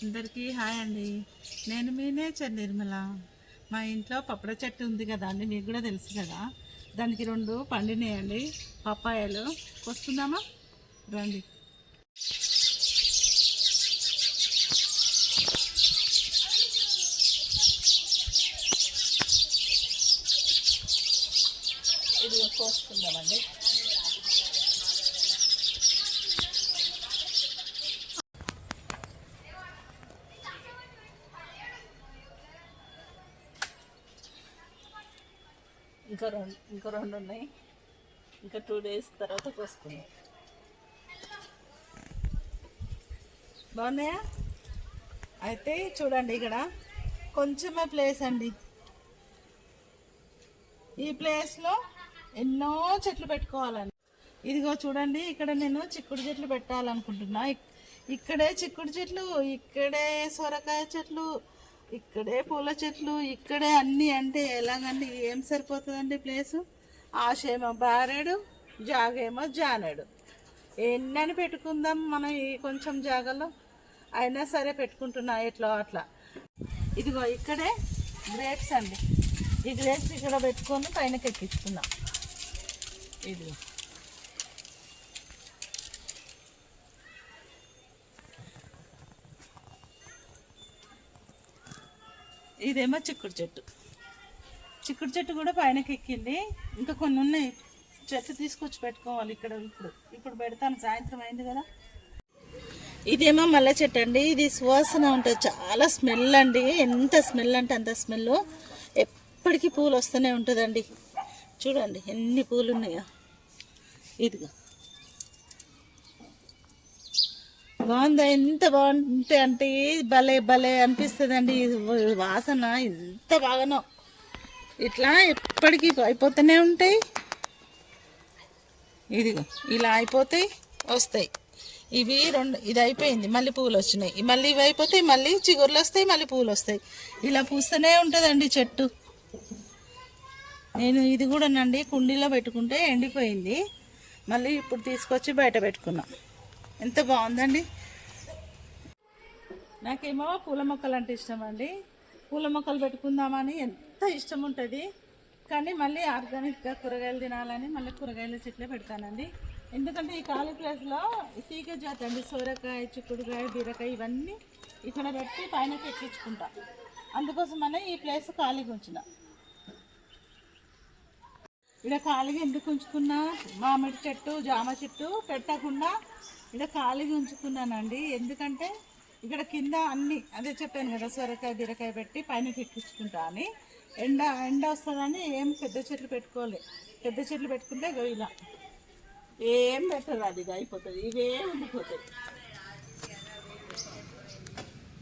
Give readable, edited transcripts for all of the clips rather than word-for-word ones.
అందరికీ హాయ్ అండి. నేను మీ నేచర్ నిర్మల. మా ఇంట్లో పప్పడ చెట్టు ఉంది కదా అండి, మీకు కూడా తెలుసు కదా. దానికి 2 పండినాయండి పప్పాయలు. కోసుకుందామా రండి. ఇది కోసుకుందామండి. ఇంకా రెండు ఉన్నాయి. ఇంకా 2 డేస్ తర్వాత కోసుకుందాం. బాగున్నాయా? అయితే చూడండి, ఇక్కడ కొంచెమే ప్లేస్ అండి. ఈ ప్లేస్లో ఎన్నో చెట్లు పెట్టుకోవాలండి. ఇదిగో చూడండి, ఇక్కడ నేను చిక్కుడు చెట్లు పెట్టాలనుకుంటున్నా. ఇక్కడే చిక్కుడు చెట్లు, ఇక్కడే సొరకాయ చెట్లు, ఇక్కడే పూల చెట్లు, ఇక్కడే అన్నీ. అంటే ఎలాగండి, ఏం సరిపోతుందండి ప్లేసు? ఆశేమో బారెడు, జాగేమో జానెడు. ఎన్నని పెట్టుకుందాం మనం ఈ కొంచెం జాగలో. అయినా సరే పెట్టుకుంటున్నా ఎట్లా అట్లా. ఇదిగో ఇక్కడే గ్రేప్స్ అండి. ఈ గ్రేప్స్ ఇక్కడ పెట్టుకొని పైనకి ఎక్కించుకున్నా. ఇదిగో ఇదేమో చిక్కుడు చెట్టు. చిక్కుడు చెట్టు కూడా పైనకి ఎక్కింది. ఇంకా కొన్ని ఉన్నాయి, చెట్టు తీసుకొచ్చి పెట్టుకోవాలి ఇక్కడ. ఇప్పుడు పెడతాను, సాయంత్రం అయింది కదా. ఇదేమో మల్లె చెట్టు అండి. ఇది సువాసన ఉంటుంది, చాలా స్మెల్ అండి. ఎంత స్మెల్ అంటే అంత స్మెల్. ఎప్పటికీ పూలు వస్తూనే ఉంటుందండి. చూడండి ఎన్ని పూలు ఉన్నాయో. ఇదిగో బాగుందా? ఎంత బాగుంటే అంటే భలే భలే అనిపిస్తుందండి. వాసన ఎంత బాగానో. ఇట్లా ఎప్పటికీ అయిపోతూనే ఉంటాయి. ఇదిగో ఇలా అయిపోతాయి, వస్తాయి. ఇవి 2, ఇది అయిపోయింది, మళ్ళీ పూలు వచ్చినాయి. మళ్ళీ ఇవి అయిపోతాయి, మళ్ళీ చిగుర్లు వస్తాయి, మళ్ళీ పూలు వస్తాయి. ఇలా పూస్తూనే ఉంటుందండి చెట్టు. నేను ఇది కూడానండి కుండీలో పెట్టుకుంటే ఎండిపోయింది. మళ్ళీ ఇప్పుడు తీసుకొచ్చి బయట పెట్టుకున్నా. ఎంత బాగుందండి. నాకేమో పూల మొక్కలు అంటే ఇష్టం అండి. పూల మొక్కలు పెట్టుకుందామని ఎంత ఇష్టం ఉంటుంది. కానీ మళ్ళీ ఆర్గానిక్గా కూరగాయలు తినాలని మళ్ళీ కూరగాయల చెట్లే పెడతానండి. ఎందుకంటే ఈ ఖాళీ ప్లేస్లో తీగ జాతి అండి, సొరకాయ, చిక్కుడుకాయ, బీరకాయ ఇవన్నీ ఇక్కడ పెట్టి పైన ఎక్కించుకుంటా. అందుకోసమనే ఈ ప్లేస్ ఖాళీగా ఉంచిన. ఇక్కడ ఖాళీగా ఎందుకు ఉంచుకున్నా, మామిడి చెట్టు, జామ చెట్టు పెట్టకుండా ఇక్కడ ఖాళీగా ఉంచుకున్నానండి. ఎందుకంటే ఇక్కడ కింద అన్నీ అదే చెప్పాను కదా, సొరకాయ, బీరకాయ పెట్టి పైన ఎక్కించుకుంటా అని. ఎండ వస్తుందని ఏం పెద్ద చెట్లు పెట్టుకోలే. పెద్ద చెట్లు పెట్టుకుంటే ఇలా ఏం పెట్టరు, అది అయిపోతుంది, ఇవే ఉండిపోతాయి.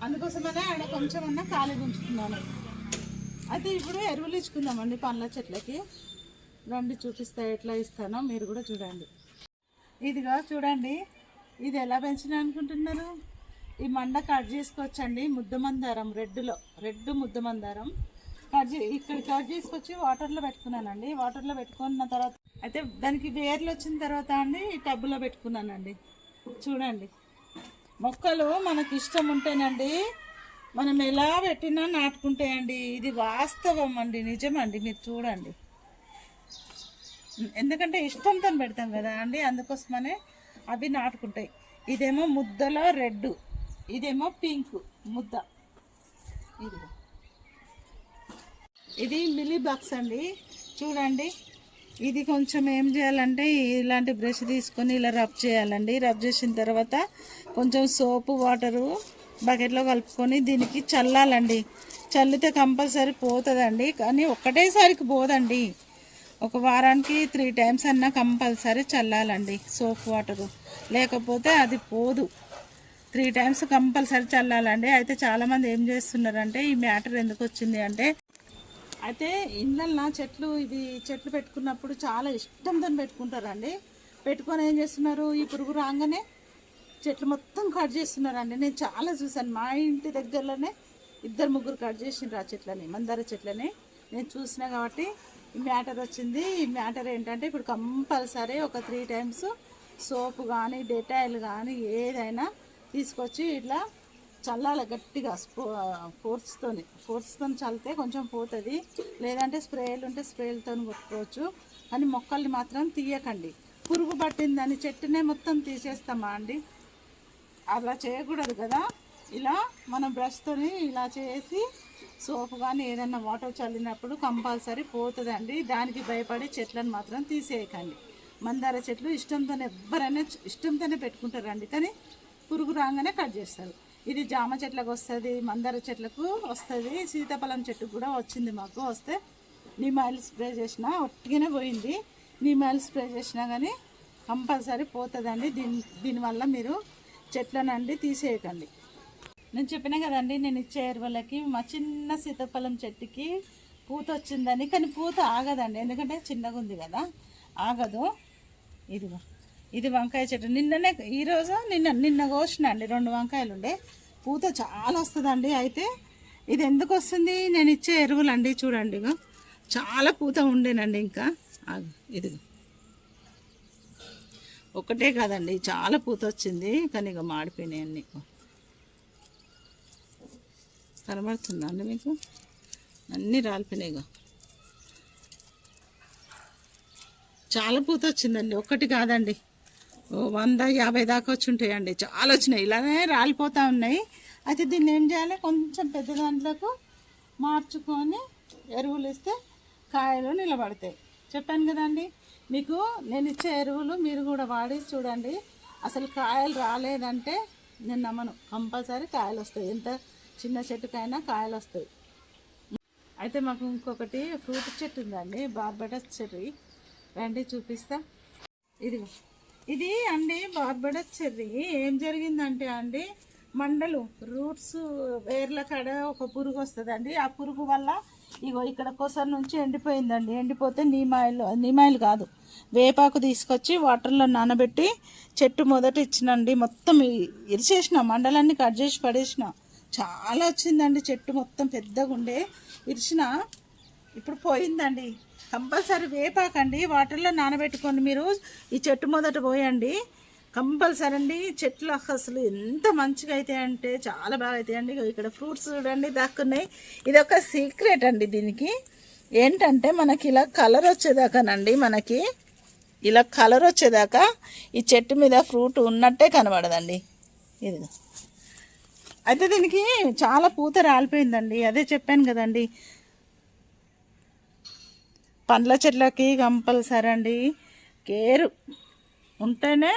అందుకోసమనే ఆయన కొంచెం అన్నా ఖాళీగా ఉంచుకున్నాను. అయితే ఇప్పుడు ఎరువులు ఇచ్చుకుందామండి పండ్ల చెట్లకి. రండి చూపిస్తా ఎట్లా ఇస్తానో, మీరు కూడా చూడండి. ఇదిగా చూడండి, ఇది ఎలా పెంచినా అనుకుంటున్నారు? ఈ మండ కట్ చేసుకోవచ్చండి. ముద్దమందారం, రెడ్ ముద్దమందారం ఇక్కడ కట్ చేసుకొచ్చి వాటర్లో పెట్టుకున్నానండి. వాటర్లో పెట్టుకున్న తర్వాత అయితే దానికి వేర్లు వచ్చిన తర్వాత అండి ఈ టబ్బులో పెట్టుకున్నానండి. చూడండి, మొక్కలు మనకి ఇష్టం ఉంటేనండి మనం ఎలా పెట్టినా నాటుకుంటాయండి. ఇది వాస్తవం అండి, నిజమండి. మీరు చూడండి, ఎందుకంటే ఇష్టంతో పెడతాం కదా అండి, అందుకోసమనే అవి నాటుకుంటాయి. ఇదేమో ముద్దలో రెడ్, ఇదేమో పింక్ ముద్ద. ఇది మిలీ బాక్స్ అండి. చూడండి, ఇది కొంచెం ఏం చేయాలంటే ఇలాంటి బ్రష్ తీసుకొని ఇలా రబ్ చేయాలండి. రబ్ చేసిన తర్వాత కొంచెం సోపు వాటరు బకెట్లో కలుపుకొని దీనికి చల్లాలండి. చల్లితే కంపల్సరీ పోతుందండి. కానీ ఒక్కటేసారికి పోదండి. ఒక వారానికి 3 టైమ్స్ అన్నా కంపల్సరీ చల్లాలండి సోప్ వాటరు, లేకపోతే అది పోదు. 3 టైమ్స్ కంపల్సరీ చల్లాలండి. అయితే చాలామంది ఏం చేస్తున్నారంటే, ఈ మ్యాటర్ ఎందుకు వచ్చింది అంటే, అయితే ఇళ్ళల్లో చెట్లు పెట్టుకున్నప్పుడు చాలా ఇష్టంతో పెట్టుకుంటారండి. పెట్టుకొని ఏం చేస్తున్నారు, ఈ పురుగు రాగానే చెట్లు మొత్తం కట్ చేస్తున్నారండి. నేను చాలా చూసాను. మా ఇంటి దగ్గరలోనే 2-3 కట్ చేసిండ్రు ఆ చెట్లని, మందార చెట్లని. నేను చూసినా కాబట్టి ఈ మ్యాటర్ వచ్చింది. ఈ మ్యాటర్ ఏంటంటే, ఇప్పుడు కంపల్సరీ ఒక 3 టైమ్స్ సోపు కానీ డెటాయిల్ కానీ ఏదైనా తీసుకొచ్చి ఇట్లా చల్లాలి గట్టిగా ఫోర్స్తో చల్లితే కొంచెం పోతుంది. లేదంటే స్ప్రేలు ఉంటే స్ప్రేలతో కొట్టుకోవచ్చు. కానీ మొక్కల్ని మాత్రం తీయకండి. పురుగు పట్టిందని చెట్టునే మొత్తం తీసేస్తామా అండి? అలా చేయకూడదు కదా. ఇలా మనం బ్రష్తోని ఇలా చేసి సోపు కానీ ఏదైనా వాటర్ చల్లినప్పుడు కంపల్సరీ పోతుందండి. దానికి భయపడి చెట్లను మాత్రం తీసేయకండి. మందార చెట్లు ఎవరైనా ఇష్టంతోనే పెట్టుకుంటారండి. కానీ పురుగు రాగానే కట్ చేస్తారు. ఇది జామ చెట్లకు వస్తుంది, మందార చెట్లకు వస్తుంది, సీతాఫలం చెట్టుకు కూడా వచ్చింది. మాకు వస్తే నీమ్ ఆయిల్ స్ప్రే చేసినా ఒట్టిగానే పోయింది. నీమ్ ఆయిల్ స్ప్రే చేసినా కానీ కంపల్సరీ పోతుందండి. దీనివల్ల మీరు చెట్లనండి తీసేయకండి. నేను చెప్పినా కదండి, నేను ఇచ్చే ఎరువులకి మా చిన్న సీతాఫలం చెట్టుకి పూత వచ్చిందని. కానీ పూత ఆగదండి, ఎందుకంటే చిన్నగా ఉంది కదా, ఆగదు. ఇదిగో ఇది వంకాయ చెట్టు. ఈరోజు నిన్న కోసిన అండి 2 వంకాయలు ఉండే. పూత చాలా వస్తుందండి. అయితే ఇది ఎందుకు వస్తుంది? నేను ఇచ్చే ఎరువులు అండి. చూడండి, ఇగో చాలా పూత ఉండేనండి. ఇంకా ఇదిగో ఒకటే కాదండి, చాలా పూత వచ్చింది. కానీ ఇక మాడిపోయినాయి అన్నీ. కనబడుతుందా అండి మీకు? అన్నీ రాలిపోయినాయి. ఇక చాలా పూత వచ్చిందండి, ఒక్కటి కాదండి, 100-50 దాకా వచ్చి ఉంటాయండి. చాలా వచ్చినాయి, ఇలానే రాలిపోతూ ఉన్నాయి. అయితే దీన్ని ఏం చేయాలి? కొంచెం పెద్ద దాంట్లోకి మార్చుకొని ఎరువులు ఇస్తే కాయలు నిలబడతాయి. చెప్పాను కదండి మీకు. నేను ఇచ్చే ఎరువులు మీరు కూడా వాడి చూడండి. అసలు కాయలు రాలేదంటే నేను నమ్మను. కంపల్సరీ కాయలు వస్తాయి. ఎంత చిన్న చెట్టుకైనా కాయలు వస్తాయి. అయితే మాకు ఇంకొకటి ఫ్రూట్ చెట్టు ఉందండి, బార్బడస్ చెర్రీ. రండి చూపిస్తా. ఇది అండి బార్బడస్ చెర్రీ. ఏం జరిగిందంటే అండి, మండలు రూట్స్ వేర్ల కాడ ఒక పురుగు వస్తుందండి. ఆ పురుగు వల్ల ఇగో ఇక్కడ కొసర్ నుంచి ఎండిపోయిందండి. ఎండిపోతే నీమాయిల్ కాదు, వేపాకు తీసుకొచ్చి వాటర్లో నానబెట్టి చెట్టు మొదట ఇచ్చినండి. మొత్తం ఇరిచేసిన, మండలన్నీ కట్ చేసి పడేసిన. చాలా వచ్చిందండి, చెట్టు మొత్తం పెద్దగా ఉండే ఇరిచిన. ఇప్పుడు పోయిందండి. కంపల్సరీ వేపాకండి వాటర్లో నానబెట్టుకోండి. మీరు ఈ చెట్టు మొదట పోయండి కంపల్సరీ అండి. చెట్లు అసలు ఎంత మంచిగా అవుతాయి అంటే చాలా బాగా అవుతాయండి. ఇక్కడ ఫ్రూట్స్ చూడండి దాక్కున్నాయి. ఇది ఒక సీక్రెట్ అండి. దీనికి ఏంటంటే మనకి ఇలా కలర్ వచ్చేదాకానండి, మనకి ఇలా కలర్ వచ్చేదాకా ఈ చెట్టు మీద ఫ్రూట్ ఉన్నట్టే కనబడదండి. ఇది అయితే దీనికి చాలా పూత రాలిపోయిందండి. అదే చెప్పాను కదండి, పండ్ల చెట్లకి కంపల్సరీ అండి కేరు ఉంటేనే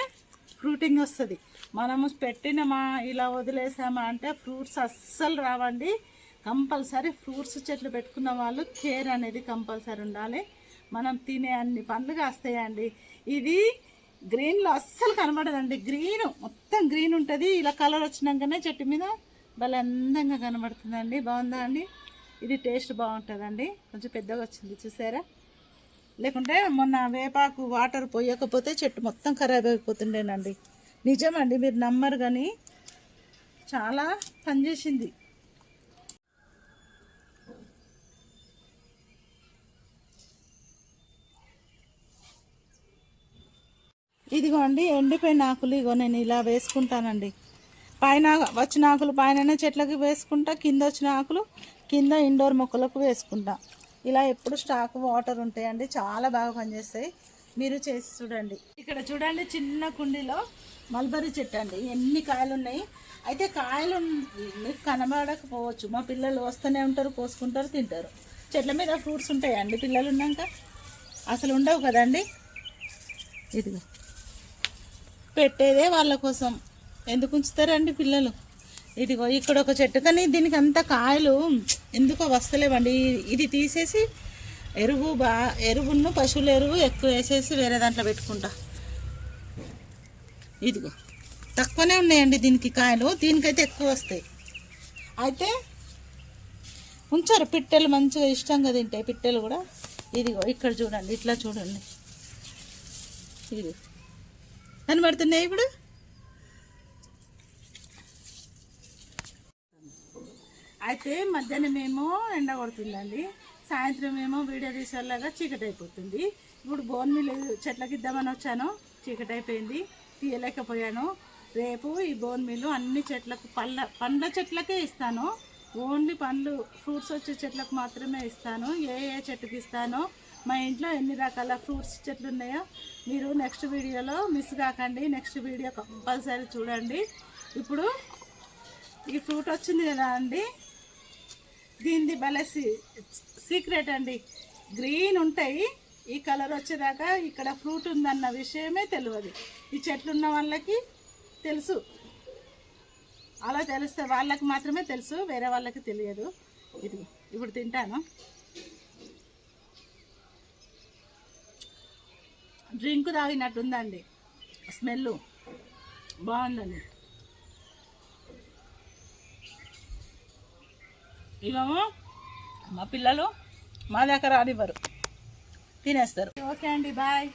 ఫ్రూటింగ్ వస్తుంది. మనము పెట్టినమా ఇలా వదిలేసామా అంటే ఫ్రూట్స్ అస్సలు రావండి. కంపల్సరీ ఫ్రూట్స్ చెట్లు పెట్టుకున్న వాళ్ళు కేర్ అనేది కంపల్సరీ ఉండాలి. మనం తినే అన్ని పండ్లు కాస్తాయండి. ఇది గ్రీన్లో అస్సలు కనబడదండి. గ్రీన్ మొత్తం గ్రీన్ ఉంటుంది. ఇలా కలర్ వచ్చినాకనే చెట్టు మీద భలే అందంగా కనబడుతుందండి. బాగుందా అండి? ఇది టేస్ట్ బాగుంటుందండి. కొంచెం పెద్దగా వచ్చింది చూసారా. లేకుంటే మొన్న వేపాకు వాటర్ పోయకపోతే చెట్టు మొత్తం ఖరాబ్ అయిపోతుండేనండి. నిజమండి, మీరు నమ్మరు కానీ చాలా పనిచేసింది. ఇదిగోండి ఎండిపోయిన ఆకులు. ఇగో నేను ఇలా వేసుకుంటానండి. పైన వచ్చిన ఆకులు పైననే చెట్లకి వేసుకుంటా, కింద వచ్చిన ఆకులు కింద ఇండోర్ మొక్కలకు వేసుకుంటా. ఇలా ఎప్పుడు స్టాక్ వాటర్ ఉంటాయండి. చాలా బాగా పనిచేస్తాయి. మీరు చేసి చూడండి. ఇక్కడ చూడండి, చిన్న కుండీలో మల్బరీ చెట్టు అండి. ఎన్ని కాయలు ఉన్నాయి. అయితే కాయలు మీకు కనబడకపోవచ్చు. మా పిల్లలు వస్తూనే ఉంటారు, కోసుకుంటారు, తింటారు. చెట్ల మీద ఫ్రూట్స్ ఉంటాయండి. పిల్లలు ఉన్నాక అసలు ఉండవు కదండి. ఇదిగో పెట్టేదే వాళ్ళ కోసం, ఎందుకు ఉంచుతారండి పిల్లలు. ఇదిగో ఇక్కడ ఒక చెట్టు, కానీ దీనికి అంత కాయలు ఎందుకో వస్తలేవండి. ఇది తీసేసి ఎరువును పశువుల ఎరువు ఎక్కువ వేసేసి వేరే దాంట్లో పెట్టుకుంటా. ఇదిగో తక్కువనే ఉన్నాయండి దీనికి కాయలు, దీనికైతే ఎక్కువ వస్తాయి. అయితే ఉంచారు పిట్టలు, మంచిగా ఇష్టంగా తింటాయి పిట్టలు కూడా. ఇదిగో ఇక్కడ చూడండి, ఇట్లా చూడండి, ఇది కనబడుతున్నాయి ఇప్పుడు. అయితే మధ్యాహ్నం ఏమో ఎండ కొడుతుందండి, సాయంత్రం ఏమో వీడియో తీసేలాగా చీకటి అయిపోతుంది. ఇప్పుడు బోన్ మిల్ చెట్లకి ఇద్దామని వచ్చాను, చీకటి అయిపోయింది, తీయలేకపోయాను. రేపు ఈ బోన్ మీల్ అన్ని చెట్లకు పండ్ల చెట్లకే ఇస్తాను. ఓన్లీ పండ్లు ఫ్రూట్స్ వచ్చే చెట్లకు మాత్రమే ఇస్తాను. ఏ ఏ చెట్టుకి ఇస్తానో, మా ఇంట్లో ఎన్ని రకాల ఫ్రూట్స్ చెట్లు ఉన్నాయో మీరు నెక్స్ట్ వీడియోలో మిస్ కాకండి. నెక్స్ట్ వీడియో కంపల్సరీ చూడండి. ఇప్పుడు ఈ ఫ్రూట్ వచ్చింది కదా అండి, దీనిది భలే సీక్రెట్ అండి. గ్రీన్ ఉంటాయి, ఈ కలర్ వచ్చేదాకా ఇక్కడ ఫ్రూట్ ఉందన్న విషయమే తెలియదు. ఈ చెట్లు ఉన్న వాళ్ళకి తెలుసు, అలా తెలిస్తే వాళ్ళకి మాత్రమే తెలుసు, వేరే వాళ్ళకి తెలియదు. ఇది ఇప్పుడు తింటాను. డ్రింక్ తాగినట్టుందండి, స్మెల్ బాగుందండి. ఇవేమో మా పిల్లలు మా దగ్గర రానివ్వరు, తినేస్తారు. ఓకే అండి, బాయ్.